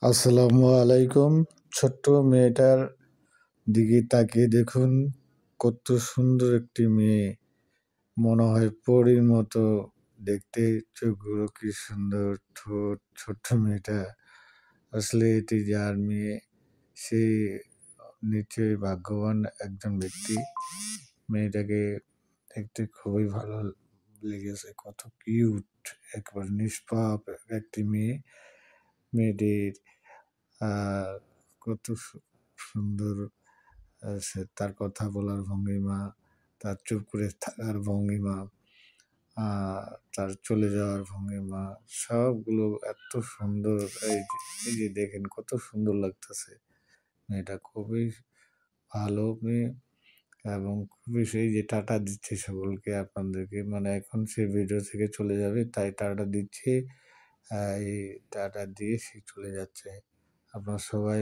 আসসালামু আলাইকুম। ছোট্ট মেয়েটার দিকে তাকিয়ে দেখুন, কত সুন্দর একটি মেয়ে। মনে হয় পরীর মতো দেখতে, চোখগুলো কি সুন্দর, ঠোঁট, ছোট্ট মেয়েটা। আসলে এটি যার মেয়ে, সে নিশ্চয়ই ভাগ্যবান একজন ব্যক্তি। মেয়েটাকে দেখতে খুবই ভালো লেগেছে, কত কিউট, একবার নিষ্পাপ একটি মেয়ে। মেয়েটির কত সুন্দর সে তার কথা বলার ভঙ্গিমা, তার চুপ করে থাকার ভঙ্গিমা, তার চলে যাওয়ার ভঙ্গিমা, সবগুলো এত সুন্দর। এই যে দেখেন কত সুন্দর লাগতেছে। মেয়েটা খুবই ভালো মেয়ে এবং খুবই সেই যে টাটা দিচ্ছে সকলকে, আপনাদেরকে, মানে এখন সে ভিডিও থেকে চলে যাবে তাই টাটা দিচ্ছে। এই টাটা দিয়ে সে চলে যাচ্ছে। আপনারা সবাই